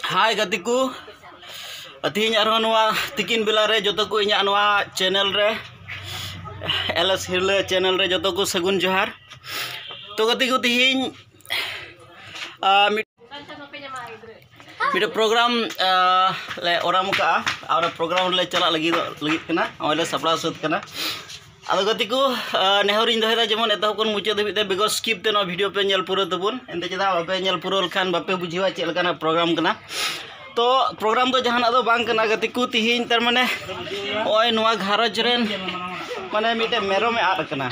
Hai gatiku, tihinya arwah tikin belare jotoku inya anwa channel re, LS Hirle channel re jotoku segun johar. To gatiku tihing video program le orang muka, ada program le celak lagi kena, awalnya sapla sud kena. Ado gatiku nehorin dohera jemon etahuk kon mucha debite begor skip te no video pe nyel puro tebun ente cheda bape nyel puro kan bape bujiwa chel kana program kena to program do jahan ado bang kena gatiku tihin tar mane oi noa gharaj ren mane mite mero me ad kena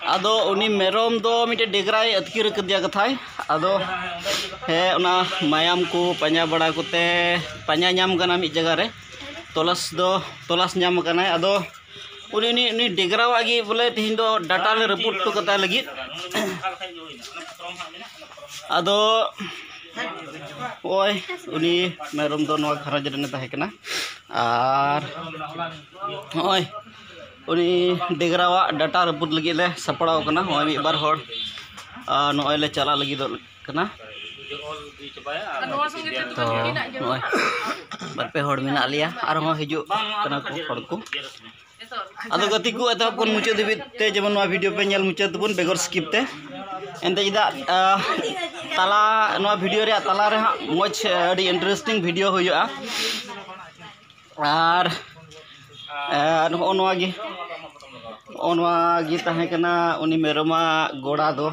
ado uni merom do mite degrai atkir kedia kathai ado he ona mayam ku panya bada kote panya nyam kana mi jaga re tolas nyam kana ado uni degra lagi boleh tihin do data le report to kata lagi ado oi uni merom do noa khara jadane tahe kana ar oi uni degra data report lagi le sapड़ाव kana oi mi bar hor noy le chala lagi do kana तो बरपे हड़ मेना लिया और हिजू कना को हड़ को आदो गति को एत कोन मुचे दिबिते जेमन नो वीडियो पे नेल मुचे तबन बेगर स्किप ते एंते जिदा ताला नो वीडियो रे ताला रे मोच अडी इंटरेस्टिंग वीडियो होयुआ आर ओनवा गी ताहे कना उनी मेरोमा गोड़ा दो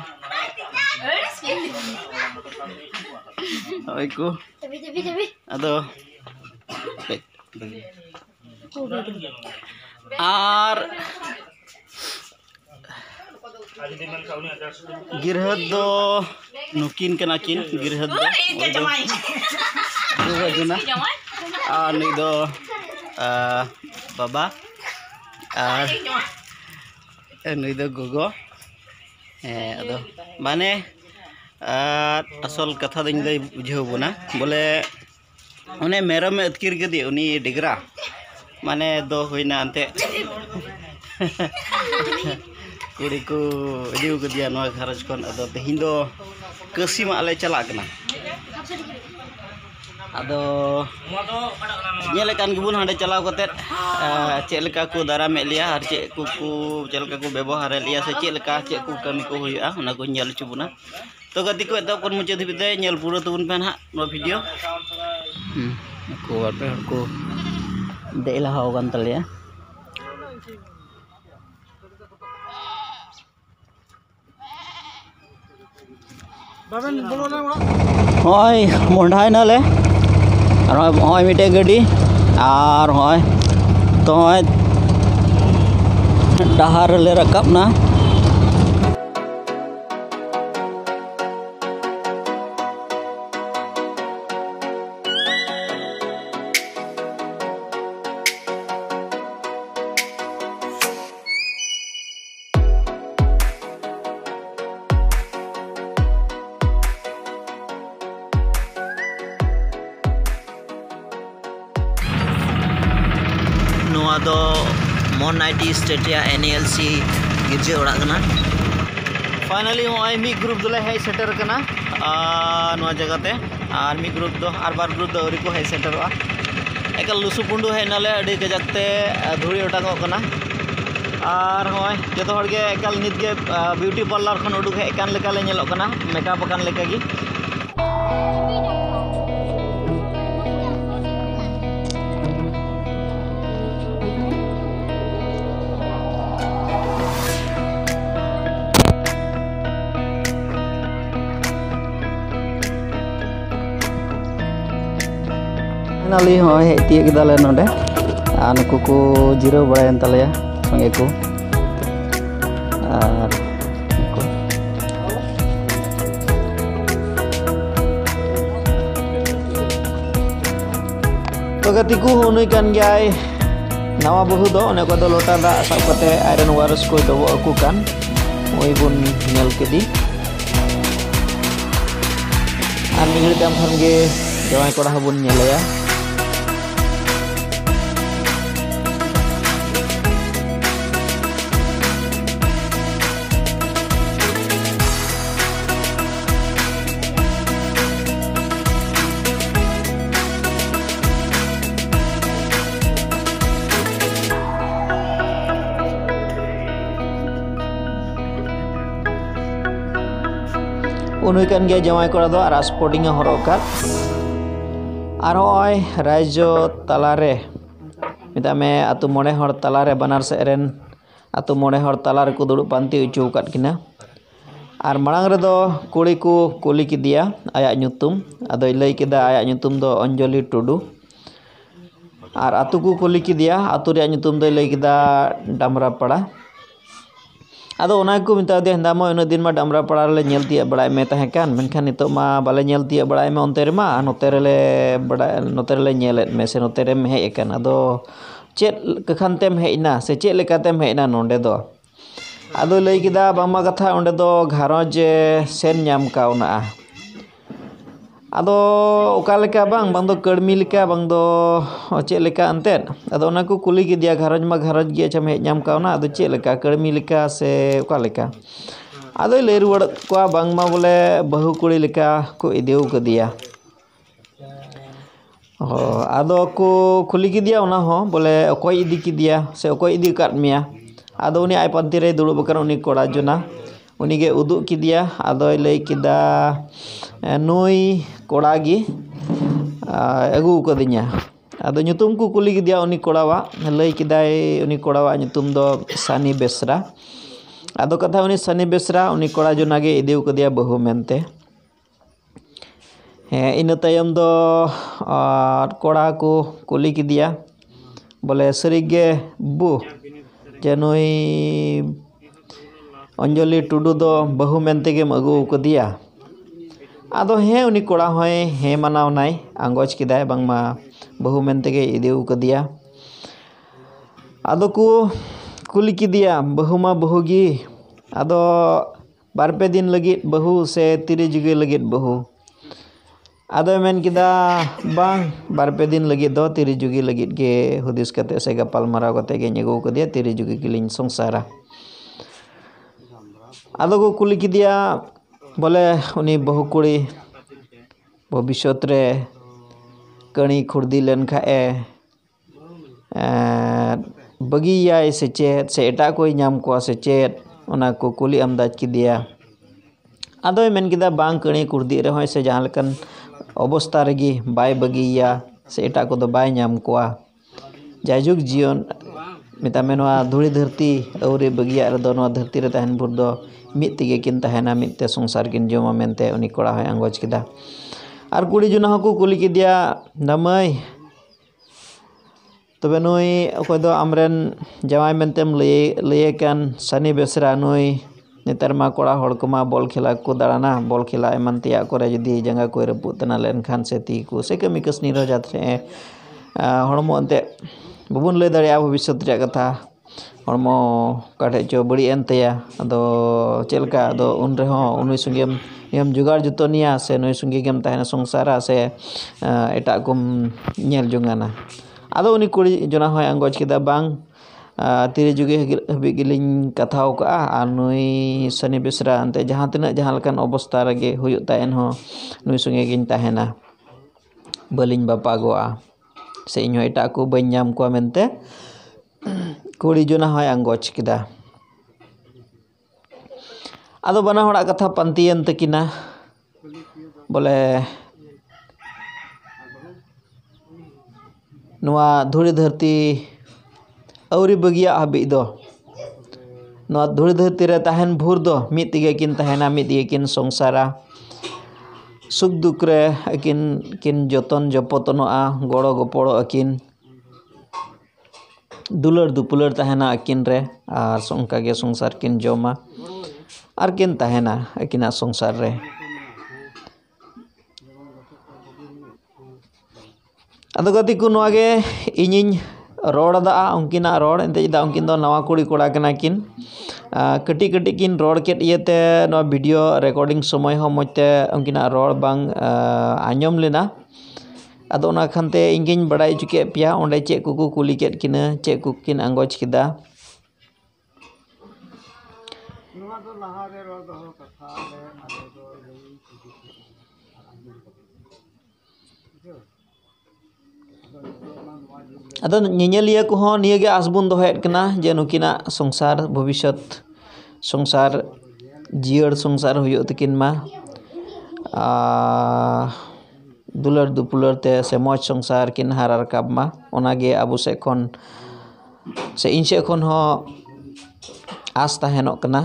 Oiku, ado, ar girhad do nukin kenakin girhad do, girhaduna, ani do baba, ani do gogo, ado, mane asal kata दिन दे बुझे बुना बोले उन्हें मेरा में अतकिर के दिए उन्हीं डिगरा माने दो हुई ना अंते कुड़ी को दियो के दिया नवा खर्च कौन अदो हिंदो कसी माले चला करना अदो ये लेकिन गुबुन हांडे चलाव करते चेलका को दारा में लिया हर चेलका को व्यवहार लिया से चेलका चे को कमी को हुआ उना को nyal चुबुना तो गति को एत kon मुझे दिबिते nyal पूरा तुबुन पेन हा नो वीडियो को बारपे हर को दे लाहाव गान तलिया होय मोंढाय नाले और होय मिटे गाड़ी और होय तो होय डहार ले रकब ना दो मोन नाइटी स्टेटिया NLC गिरजे ओड़ा कना फाइनली होय मी ग्रुप दोले है सेटर कना नवा जगह ते आर मी ग्रुप दो आर बार ग्रुप दो औरी को है सेटरवा एकल लुसु पुंडू है नाले अडी गजकते धुरी ओटाको कना आर होय जतो हड़गे एकल नित के ब्यूटी पार्लर खन उडुक है कान लेका ले नेलो कना मेकअप कान लेका गी नाली हो हेती केदाले नोडे नुकु को जिरो बड़ायन तलेया संगे को आर तो गति को होनुई कान गयाय नवा बहु दो ने को दो लोटा दा सब कते आयरन वायरस को दो अकु कान ओइ बुन नेल केदी आर निगड़ दाम खन गे जवाय कोड़ा हबुन नेलया उनुई कान गया जमाई कोड़ा दो आरा स्पोर्टिंग हरक काद आर होय राइजो तलारे मितामे आतु मोड़े हर तलारे बनार सेरेन आतु मोड़े हर तलारे को दुड़ुब पांति उचु काद किना आर मांग रे दो कुड़ी को कुली किदिया आया nyutum आदो लई किदा आया nyutum दो अंजलि टुडू आर आतु को कुली किदिया आतु रे nyutum दो लई किदा डामरा पड़ा आदो ओना को मिता दे हंदामो इन दिन मा डामरा पड़ा ले नेलती बड़ाय मे तहे कान मेनखान नितो मा बाले नेलती बड़ाय मे ओनते रे मा नोते रे ले बड़ाय नोते रे ले नेलेत मे से नोते रे मे हे कान आदो चेत कखानतेम हेना से चेत लेकातेम हेना नोंडे दो आदो लई किदा बामा कथा ओंडे दो घारज सेन नाम काउना आदो ओका लेका बांग बांग दो कर्मी लेका बांग दो चेत लेका अंतेत आदो ओना को कुली किदिया घारज मा घारज गे चम हे नाम काउना आदो चेत लेका कर्मी लेका से ओका लेका आदो लई रुवड़ को बांग मा बोले बहु कुड़ी लेका को इदेउ कदिया आदो को कुली किदिया ओना हो बोले अकोय इदी किदिया से अकोय इदी काट मिया आदो उनी आय पंती रे दुड़ुब बकर उनी कोड़ा जना उनी गे उदु किदिया आदो लई किदा नुई कोड़ा गी अगु कदिnya आदो nyutum को कुली किदिया उनी कोड़ावा लई किदाय उनी कोड़ावा nyutum दो सानी बेसरा आदो कथा उनी सानी बेसरा उनी कोड़ा जना गे इदेउ कदिया बहु मेनते इन तायम दो कोड़ा को कुली किदिया बोले सरीगे बु जेनुई अंजलि टुडू दो बहु मेनते गे अगु कदिया आदो हे उनी कोड़ा होय हे मानाव नाय आंगोज किदाय बांगमा बहु मेनते गे इदेउ कदिया आदो को कुली किदिया बहु मा बहुगी आदो बारपे दिन लगित बहु से तिरी जुगे लगित बहु आदो मेन किदा बांग बारपे दिन लगित दो तिरी जुगी लगित गे हुदिस कते से गपाल माराव कते गे नेगु कदिया तिरी जुगी किलिन संसारा आदो को कुली किदिया बोले उनी बहु कुड़ी भविष्यत रे कणी खुर्दी लेन खाए बगियाय से चेत से एटा कोई नाम को से चेत ओना को कुली अंदाज किदिया आदो मेन किदा बांग कणी खुर्दी रे होय से जहां लेकन अवस्था रेगी बाय बगिया से एटा को दो बाय नाम कोआ जायजुग जीवन मितामे नोआ धुड़ी धरती औरे बगिया रे दो नोआ धरती रे तहन भुर दो मित तिगे किन तहना मितते संसार किन जमा मेनते उनी कोड़ा होय आंगोज किदा आर कुड़ी जुना हको कुली किदिया नमय तबे नुई अकोय दो आमरेन जवाय मेनतेम लये कान सनी बेसरा नुई नेतार मा कोड़ा हड़ को मा बॉल खेला को दाड़ाना बॉल खेला एमन तिया करे जदी जंगा को रपुत तना लेन खान से ती को से कमी कसनी रो जात रे हड़मो अंते बबुन लय दाड़िया भविष्यत रे कथा हड़मो काठे चो बड़ी एनतया अदो चेलका अदो उन रे हो उनुई संगेम यम जुगाड़ जुतोनिया से नुई संगे गेम तहना संसारा से एटा कुम नेल जुंगाना आदो उनी कुड़ी जना होय आंगोज किदा बांग तिरे जुगे हबी गिलिन कथाव का आ नुई सनी बेसरा अंते जहां तिना जहां लकन अवस्था रगे हुयु तायन हो नुई संगे गिन तहना बलिन बापागोआ से इन एटा को बन नाम को मेनते कुड़ी जना होय आंगोज किदा आदो बना हड़ा कथा पंतियन तकिना बोले नुआ धुड़ी धरती औरी बगिया हबी दो नुआ धुड़ी धरती रे तहन भूर दो मित तिगे किन तहना मित तिगे किन संसारा सुख दुख रे अकिन किन जतन जपतनोआ गड़ो गपड़ो अकिन दुलर दुपुलर तहना अकिन रे आर संका गे संसार किन जमा आर किन तहना अकिना संसार रे आदो गति को नोगे इनिन रोड दा उनकिना रोड एंते दा उनकिन दो नवा कुड़ी कोड़ा कना किन कटी कटी किन रोड केट इयते नो वीडियो रिकॉर्डिंग समय हो मते उनकिना रोड बांग आंजम लेना आदो ना खनते इंगिन बड़ाई चुके पिया ओंडे चे कुकु कुली केट किना चे कुकिन आंगोज किदा नोवा दो लहा रे रोड दो कथा रे आदो दो आदो नियलिया को हो नियगे आसबुन दोहेत कना जे नुकिना संसार भविष्यत संसार जियर संसार हुयो तकिन मा दुलार दुपुलार ते से मौज संसार किन हारा राकाब मा ओनागे आबो से खन से इन से खन हो आस ताहेनोग कना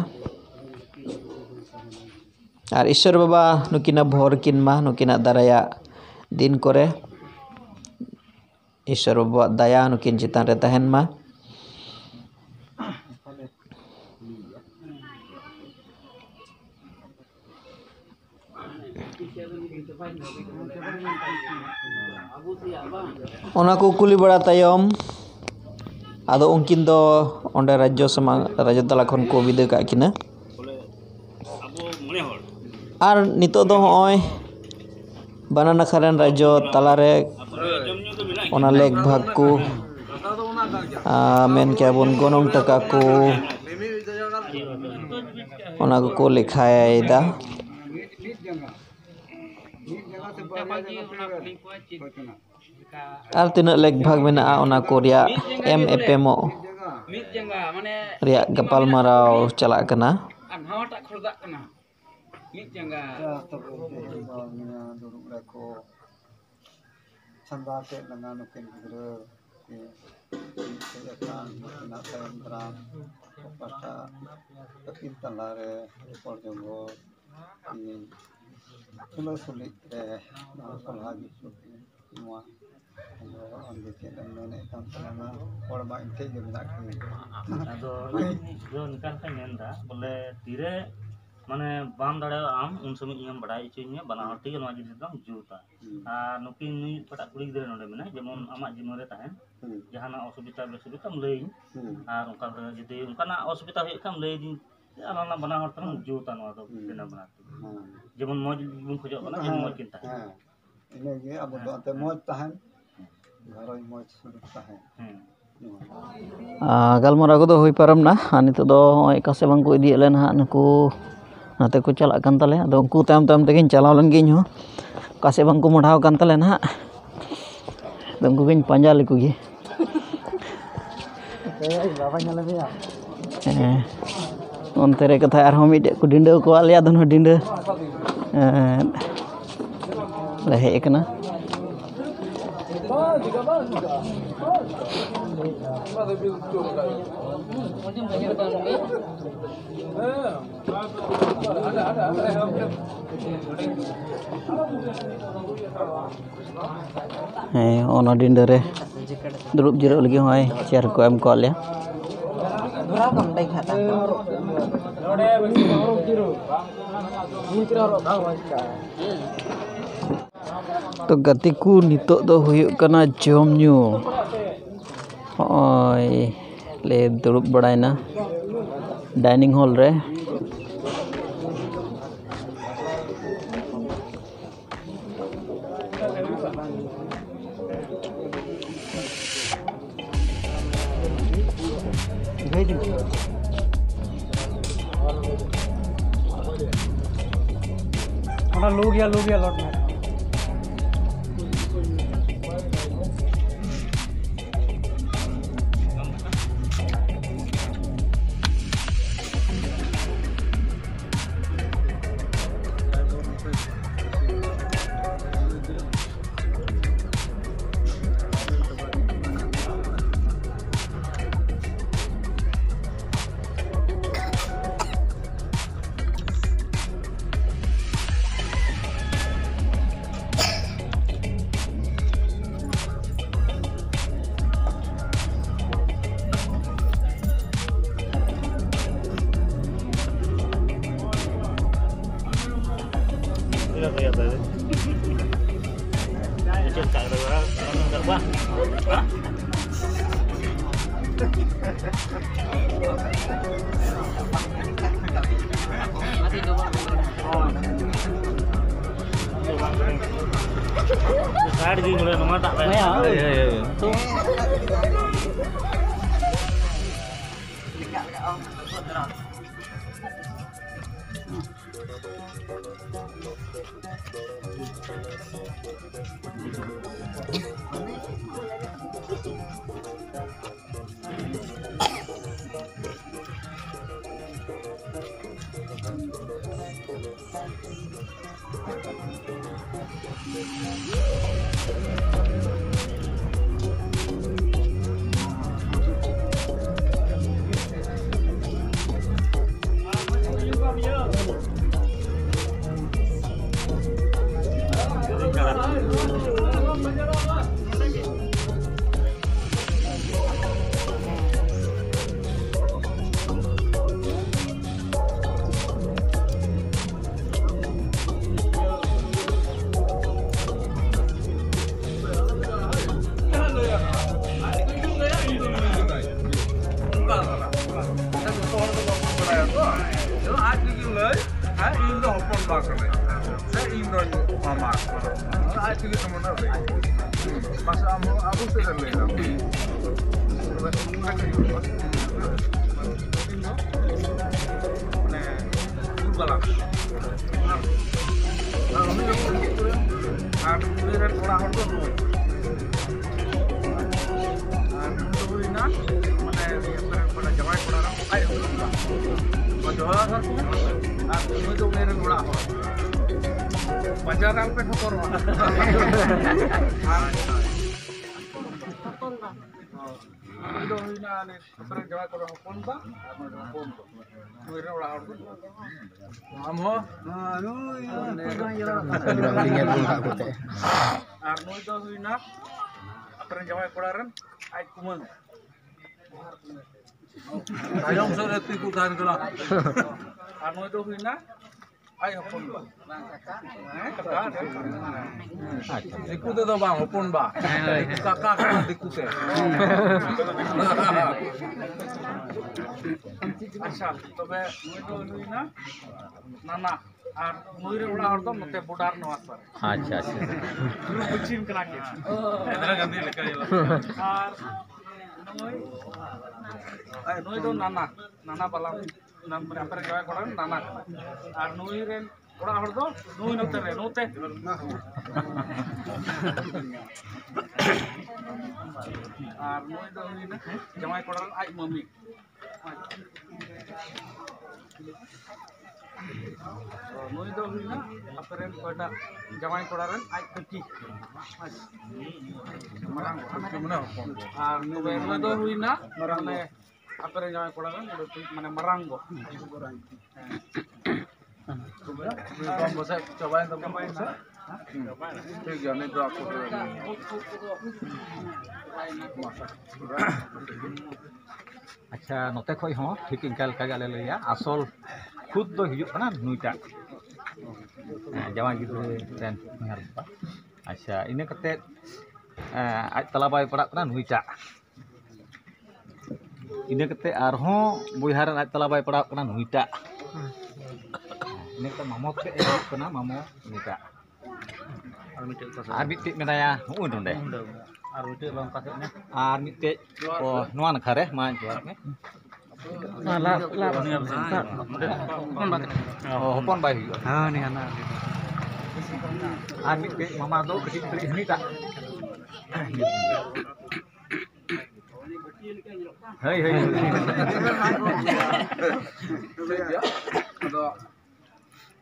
आर ईश्वर बाबा नुकिना भोर किन मा नुकिना दाराया दिन करे ईश्वर बाबा दया नुकिन चितान रे ताहेन मा ओना को कुली बड़ा तायम आदो उनकिन दो ओंडे राज्य तला खन को विदे का किना आर नितो दो होय बनाना खरन राज्य तला रे ओना लेख भाग को मेन क्या बोन गोनोंग टका को ओना को लिखायदा आर तिना लेख भाग मेना ओना को रिया MFMO रिया गपाल माराव चला कना माने बाम दाड़े आम उन समय इम बड़ाई चुनिया बना हटी नवा जिनिस दम जुता आ नुकिन नी पटा कुड़ी गिदरे नोडे मेना जेमन आमा जीवन रे ताहेन जहाना असुविधा बेसुविधा लई आर उनका जदि उनकाना असुविधा होय खाम लई दिन आना बना हट तम जुता नवा दो बिना बना जेमन मौज बुन खोजो कना जेमन मौज किन ताहेन इने गे अब तो अंते मौज ताहेन घरई मौज सुरत ताहेन गालमारा को हुई पारम ना नितो दो कासे बांग को इदी लेन हा नुकु नाते को चला कान तले अदो उनकु तायम तायम तेगिन चलाव लन गिन हो कासे बांग को मोढ़ाव कान तले ना अदो उनकु गिन पांजा लेकु गी ओनते रे कथा आर हम मिटे को डिंडो को आलिया दोनो डिंडो ले हे एकना ओना डिंडो रे दुरुब जिरो लगी होय चेयर को एम को आलिया तो गति को नितो दो हुयुग कना जम न्यू ओय ले दुरुब बड़ायना डाइनिंग हॉल रे लोग या लौट में Di mulai nomor tak अच्छा नोते खोई हो ठीक इनका लगा गले लिया असल खुद दो हिजुक कना नुईटा जवान गिद्रे रेन निहार बा अच्छा इने कते आज तला बाय पड़ा कना नुईटा इने कते आरहो बुहारन आज तला बाय पड़ा कना नुईटा इने कते मामो के एज कना मामो नुईटा आर मिटे मेनाया उन नोंडे और उठे बम कासे ने आर मिटे ओ नोआ नखारे मा जवाब में hopon bay ni hana ani ke mama do kecil kecil ini tak hei hei ada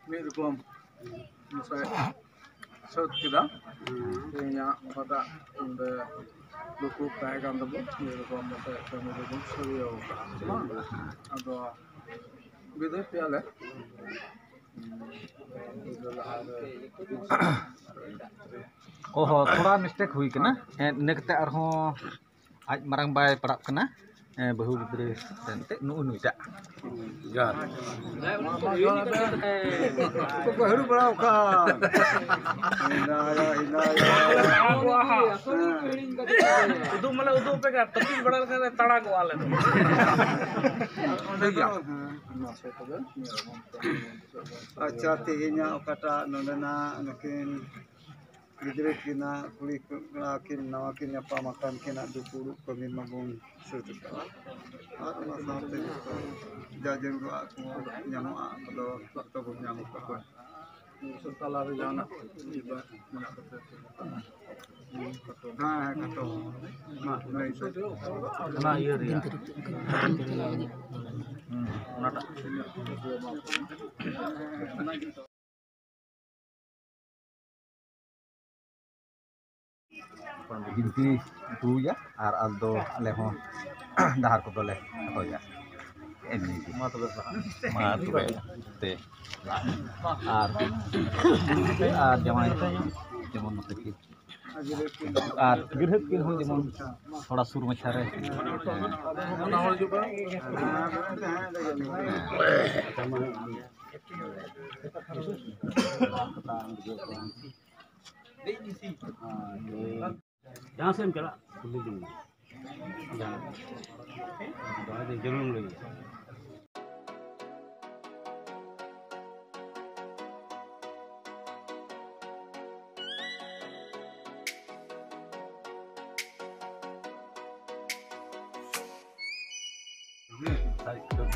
mirkom saya saud kita punya pada inde luku kayak kan tuh mirkom saya kemudian serius ada beda piala oh थोड़ा mistake हुई कना ने कते आरो आज marang bay पड़ाप कना बहु गिद्रे ते नु नुईटा jar को हरु बड़ाव का उदू मतलब उदू पे का तपी बड़ा का तड़ा को आले अच्छा तेहिnya okata nondena nakin gidre kina kuli kin nawakin apa makan kina dupuru kami mabung setuka atau sampai jajan gua aku nyamu kalau atau nyamu apa setelah jana iba mana kata nah itu ना ये रिया ना ᱵᱤᱱᱛᱤ ᱦᱩᱭᱟ ᱟᱨ ᱟᱫᱚ ᱟᱞᱮ ᱦᱚᱸ ᱰᱟᱦᱟᱨ ᱠᱚᱫᱚᱞᱮ ᱦᱚᱭᱟ ᱮᱢᱱᱤ ᱢᱟ ᱛᱚᱵᱮ ᱛᱮ ᱟᱨ ᱡᱟᱶᱟᱭ ᱡᱮᱢᱚन ᱱᱚᱛᱮ ᱠᱤᱱ ᱟᱨ ᱜᱤᱨᱦᱟᱹᱛ ᱠᱤᱱ ᱦᱚᱸ ᱡᱮᱢᱚन ᱛᱷᱚᱲᱟ ᱥᱩᱨ ᱢᱟᱪᱷᱟ ᱨᱮ जहाँ से हम चला कुल्ली दिन जहाँ जरूर मिलेगी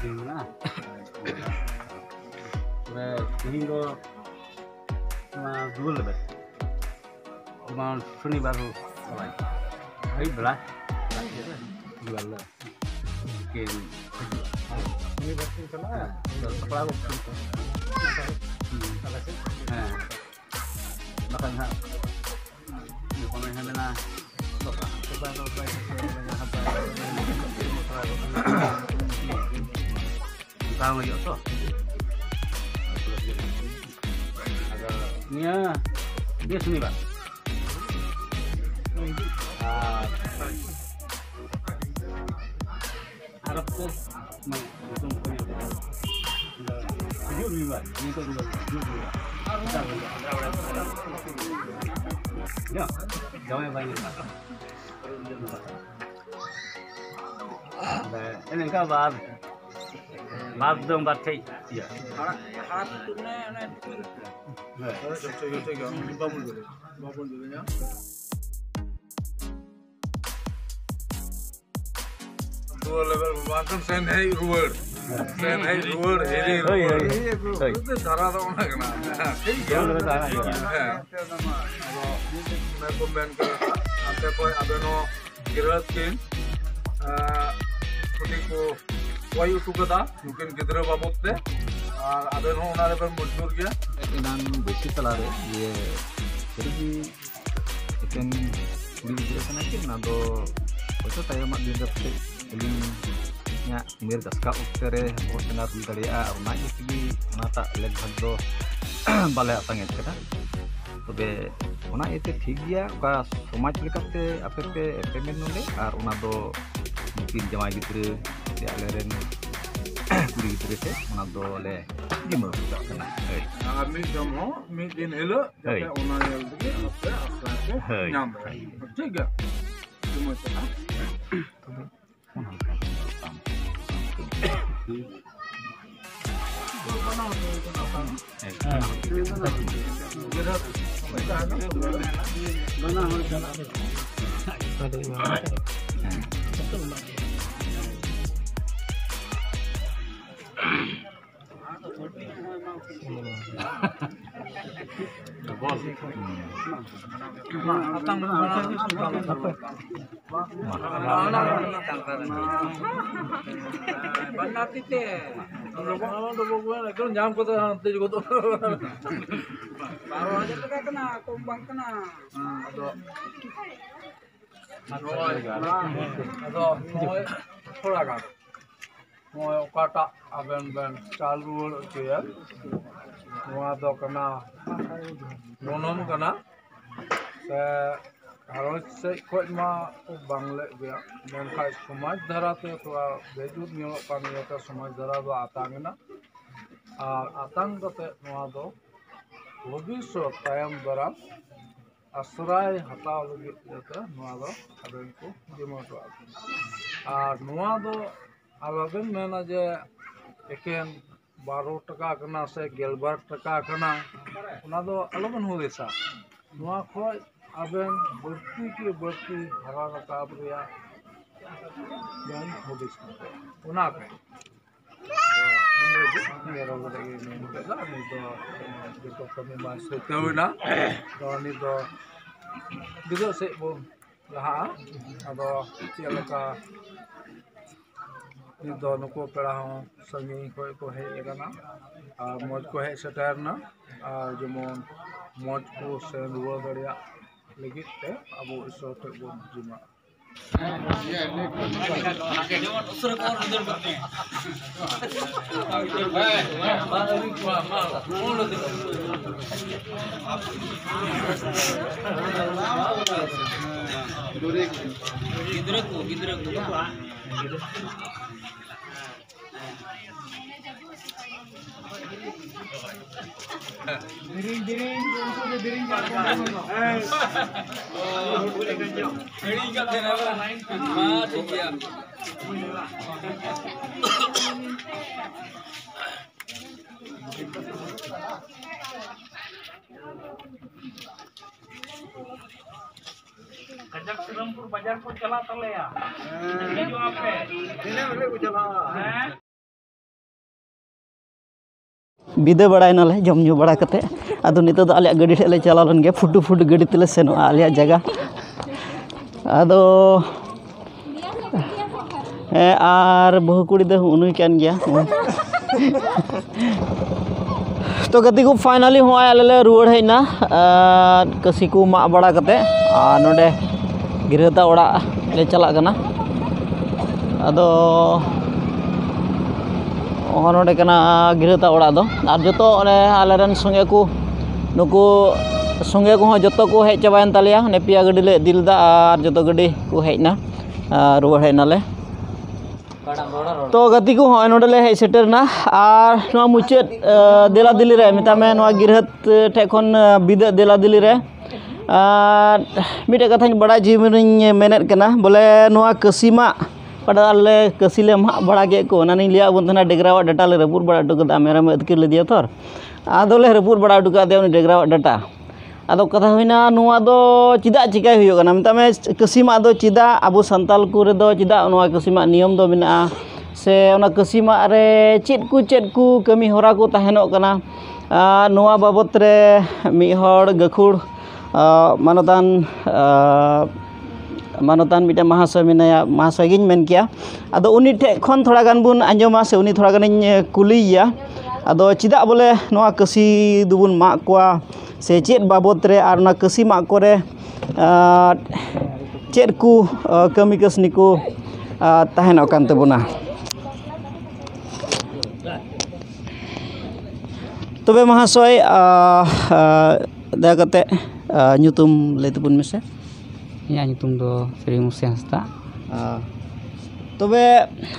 दिन ना तीन दो दुल लेबे जेमन शनिबार आई बेला दुल के शनिबार दिन चला सपड़ा को हाँ bahkan ha di komen na tahu ya toh nia dia sini pak Arab tuh itu tujuh ribu ini tuh ya jauhnya banyak ini enggak Maaf dong batai. Iya. Harap itu dua level bahkan sen hai ruwer heri itu darah tuh mana kena मैं comment कर आते कोई अबेनो गिरत किन कुटी को कोई उठुकदा mungkin गिद्र बाबत ते और अबेनो उना लेवल मजदूर गया इनान बेसी तलारे ये jadi ikan kulit गिद्र sana कि ना दो itu tayo mak dia dapat nya mir gaska uktere और tenar dariya ना इसकी ना tak leg do bale atanget kada तबे ओना एते ठीक गया का समाज लेकाते आपे पे पेमेंट नोले और ओना दो मुकिन जमाई गिद्रे से आलेरेन कुड़ी गिद्रे से ओना दो ले जिमो सुदा कना आमी जमो मी दिन हेलो जाते ओना येल दगे आपे आपे नाम ठीक है जिमो चला तबे ओना का nyam ko to nanti juga to baru aja tuh kena kumbang kena ado thoda ga moy okata aben ben chalu che noa do kana monom kana se harus se koi ma bangle gya menkai samaj dharate thoda bejud nyolo paniyata samaj dhara do atangena আর আতঙ্কতে নোয়া দো ভবিষ্যৎ তায়াম দ্বারা আশ্রয় হাতাও লগে যাতে নোয়া দো আবেন কো জিমটো আর নোয়া দো আবেন মেনা যে একেন 12 টাকা কনা সে 11 টাকা কনা ওনা দো আলমন হইসা নোয়া খয় আবেন বর্তি কি বর্তি হারা রাকাব রিয়া জ্ঞান হদিস ওনা কে Mira lo que me queda ni do kami masuk ke na do ni do gitu se bo laha ado cialaka ni do nuko pera ho sangi ko he egana moj ko he setar na jemon moj ko se ruwa daria lagi abu iso terbun jima. Kajak Serampur bajar ko chala tale ya. Hijau apa? Ini boleh ucapkan. बिदे बड़ायनाले जम ᱧᱩ बड़ा कते आदो नितो दो आले गाड़ी ठेले चला लन गे फुटू फुट गाड़ी तेले सेनो आले जगह आदो आर बहु कुड़ी दो उनुई कान गया तो गति को फाइनली हो आले ले रुवाड़ हेना कसी को मा बड़ा कते आ नोडे गिरहता ओड़ा ले चला कना आदो नोडे कना गिरहता ओड़ा दो और जतो आलेरन संगे को नुकु संगे को जतो को हेज चाबायन तालिया ने पिया गाड़ी ले दिलदा और जतो गाड़ी को हेजना रुवाड़ हेनाले तो गति को नोडे ले हेज सेटरना और नोआ मुचाद देला दिली रे मिता में नोआ गिरहत ठे खन बिदा देला दिली रे मिटे कथाñ बड़ा जीवनिñ मेनेत कना बोले नोआ कसीमा पड़ाले कसीले मा बड़ा के को नानी लिया बंधना डेगरावा डाटा ले रपुर बड़ा टुकदा मेरा में अदकिर ले दिया थोर आदोले रपुर बड़ा टुका दे उनी डेगरावा डाटा आदो कथा होइना नोआ दो चिदा चिकाय हुयो कना मिता में कसीमा दो चिदा अबो संताल को रे दो चिदा नोआ कसीमा नियम दो मेना से ओना कसीमा रे चेद को कमी होरा को तहनो कना नोआ बाबत रे मि हड़ गखुड़ मानतान मिटा महाशय मेनाया महाशय गिन मेन किया आदो उनी ठे खन थोड़ा गान बुन आंजमा से उनी थोड़ा गानिñ कुलिया आदो चिदा बोले नोआ कसी दुबुन मा कोआ से चेद बाबत रे आर ना कसी मा करे चेद को कमी कसनी को तहनो कान तबुना तबे महाशय दया कते nyutum lay tubun mese ya nyutum do Sri Musi Hasta tobe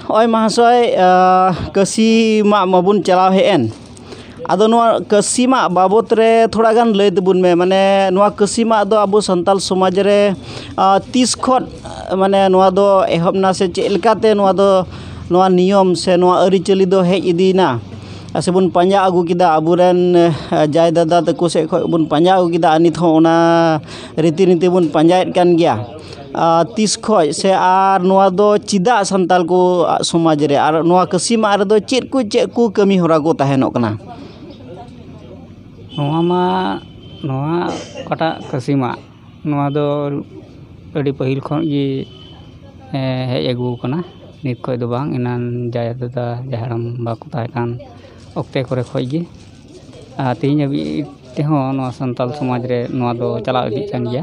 oi mahasoy kasi ma mabun chalaw hen ado noa kasi ma babot re thoda gan lay tubun me mane noa kasi ma do abo santal somaj re 30 khot mane noa do ehobna se chelkate noa do noa niyom se noa ari chali do hej idina sebun panja agu kida aburen jai dada teko se khoi bun panja agu kida anit ho ona riti niti bun panjait kan gya 30 khoi se ar noa do chida santal ko somaj re ar noa kasima ar do chet ku kami hora ko tahenok kana noa kata kasima noa do adi pahil khon gi hej agu kana nit khoi do bang enan jai dada jaharam baku tahan okte kore khoi gi तीन अभी तेहो संताल समाज रे नोआ दो चला इदी कान गया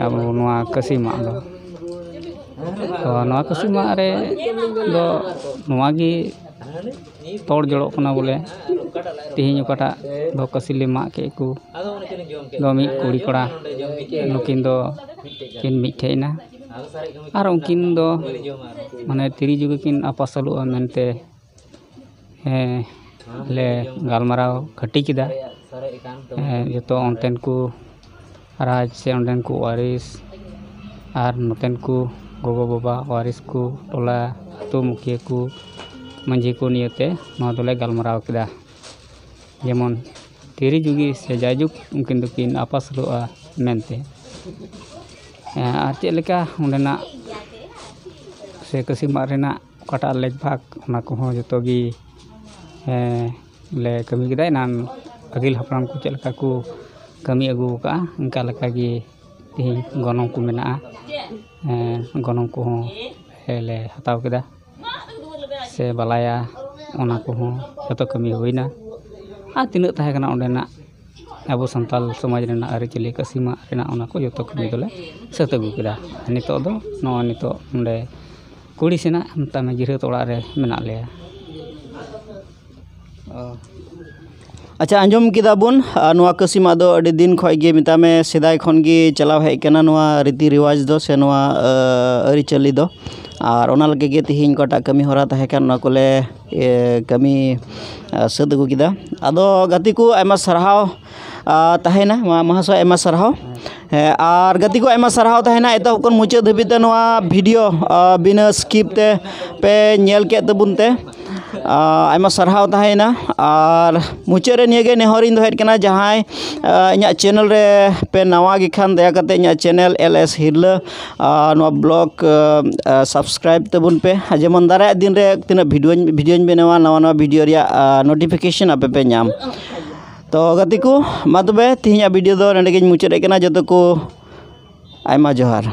अब नोआ कसीमा दो तो नोआ कसीमा रे दो नोआ गी तोड़ जड़ो कना बोले तीन ओकाटा दो कसीले मा के को दो मी कुड़ी कोड़ा नुकिन दो किन मिठेना और उनकिन दो माने तिरी जुगे किन आपासलु मेनते ले गालमाराव खटी किदा जतो ओंतेन को राज से ओंतेन को वारिस और नोतेन को गोगो बाबा वारिस को टोला तो मुखिया को मंझी को नियते नोआ दोले गालमाराव किदा जेमन तिरी जुगी से जायजुग उनकिन दोकिन आपासलुआ मेनते आर चेद लेका ओंडेना से कसीमा रेना ओकाटा लेग भाग ओना को हो जतो गी ले कमी किदा नान अगिल हपराम को चलका को कमी अगु का उनका लका गी तीन गनों को मेना गनों को ले हताव किदा से बलाया ओना को जतो कमी होइना आ तिना ताहे kana ओंडेना ᱟᱵᱚ ᱥᱟᱱᱛᱟᱞ ᱥᱚᱢᱟᱡᱽ ᱨᱮᱱᱟᱜ ᱟᱹᱨᱤᱪᱟᱹᱞᱤ ᱠᱟᱹᱥᱤ ᱢᱟᱜ ᱨᱮᱱᱟᱜ ᱚᱱᱟ ᱠᱚ ᱡᱚᱛᱚ ᱠᱟᱹᱢᱤ ᱫᱚᱞᱮ ᱥᱟᱹᱛ ᱟᱹᱜᱩ ᱠᱮᱫᱟ᱾ ᱱᱤᱛᱚᱜ ᱫᱚ ᱱᱚᱜᱼᱚᱭ ᱱᱤᱛᱚᱜ ᱱᱚᱰᱮ ᱠᱩᱲᱤ ᱥᱮᱱᱟᱜ ᱢᱮᱛᱟᱜ ᱢᱮ ᱡᱤᱨᱟᱹᱛ ᱚᱲᱟᱜ ᱨᱮ ᱢᱮᱱᱟᱜ ᱞᱮᱭᱟ᱾ ᱟᱪᱪᱷᱟ, ᱟᱸᱡᱚᱢ ᱠᱮᱫᱟ ᱵᱚᱱ ᱱᱚᱣᱟ ᱠᱟᱹᱥᱤᱢᱟᱜ ᱫᱚ ᱟᱹᱰᱤ ᱫᱤᱱ ᱠᱷᱚᱡ ᱜᱮ ᱢᱮᱛᱟᱜ ᱢᱮ ᱥᱮᱫᱟᱭ ᱠᱷᱚᱱ ᱜᱮ ᱪᱟᱞᱟᱣ ᱦᱮᱡ ᱠᱟᱱᱟ ᱱᱚᱣᱟ ᱨᱤᱛᱤ ᱨᱮᱣᱟᱡᱽ ᱫᱚ ᱥᱮ ᱱᱚᱣᱟ ᱟᱹᱨᱤᱪᱟᱹᱞᱤ ᱫᱚ, ᱟᱨ ᱚᱱᱟ ᱞᱟᱹᱜᱤᱫ ᱜᱮ ᱛᱮᱦᱮᱧ ᱚᱠᱟᱴᱟᱜ ᱠᱟᱹᱢᱤ ᱦᱚᱨᱟ ᱛᱟᱦᱮᱸ ᱠᱟᱱ ᱚᱱᱟ ᱠᱚᱞᱮ ᱠᱟᱹᱢᱤ ᱥᱟᱹᱛ ᱟᱹᱜᱩ ᱠᱮᱫᱟ᱾ ᱟᱫᱚ ᱜᱟᱛᱮ ᱠᱚ ᱟᱭᱢᱟ ᱥᱟᱨᱦᱟᱣ ᱛᱟᱦᱮᱱᱟ, ᱢᱚᱦᱟᱥᱚᱭ ᱟᱭᱢᱟ ᱥᱟᱨᱦᱟᱣ, ᱟᱨ ᱜᱟᱛᱮ ᱠᱚ ᱟᱭᱢᱟ ᱥᱟᱨᱦᱟᱣ ᱛᱟᱦᱮᱱᱟ ᱮᱛᱚᱦᱚᱵ ᱠᱷᱚᱱ ᱢᱩᱪᱟᱹᱫ ᱫᱷᱟᱹᱵᱤᱡ ᱛᱮ ᱱᱚᱣᱟ ᱵᱷᱤᱰᱤᱭᱳ ᱵᱤᱱᱟᱹ ᱥᱠᱤᱯ te ᱯᱮ ᱧᱮᱞ ᱠᱮᱫ ᱛᱟᱵᱚᱱ te ᱟᱭᱢᱟ ᱥᱟᱨᱦᱟᱣ ᱛᱟᱦᱮᱱᱟ। ᱟᱨ ᱢᱩᱪᱟᱹᱫ ᱨᱮ ᱱᱤᱭᱟᱹᱜᱮ ᱱᱮᱦᱚᱨᱤᱧ ᱫᱚᱦᱚᱭᱮᱫ ᱠᱟᱱᱟ, ᱡᱟᱦᱟᱸᱭ ᱤᱧᱟᱹᱜ ᱪᱮᱱᱮᱞ ᱨᱮ ᱯᱮ ᱱᱟᱣᱟ ᱜᱮ ᱠᱷᱟᱱ ᱫᱟᱭᱟ ᱠᱟᱛᱮ ᱤᱧᱟᱹᱜ ᱪᱮᱱᱮᱞ LS ᱦᱤᱨᱞᱟᱹ ᱱᱚᱣᱟ ᱵᱞᱚᱜ ᱥᱟᱵᱥᱠᱨᱟᱭᱤᱵ ᱛᱟᱵᱚᱱ ᱯᱮ, ᱡᱮᱢᱚᱱ ᱫᱟᱨᱟᱭ ᱫᱤᱱ ᱨᱮ ᱛᱤᱱᱟᱹᱜ ᱵᱷᱤᱰᱤᱭᱳᱧ ᱵᱮᱱᱟᱣᱟ ᱱᱟᱣᱟ ᱵᱷᱤᱰᱤᱭᱳ ᱨᱮᱭᱟᱜ ᱱᱳᱴᱤᱯᱷᱤᱠᱮᱥᱚᱱ ᱟᱯᱮ ᱯᱮ ᱧᱟᱢ। ᱛᱚ ᱜᱟᱛᱮ ᱠᱚ ᱢᱟ ᱛᱚᱵᱮ ᱛᱮᱦᱮᱧᱟᱜ ᱵᱷᱤᱰᱤᱭᱳ ᱫᱚ ᱱᱚᱸᱰᱮ ᱜᱤᱧ ᱢᱩᱪᱟᱹᱫ ᱠᱟᱱᱟ। ᱡᱚᱛᱚ ᱠᱚ ᱟᱭᱢᱟ ᱡᱚᱦᱟᱨ।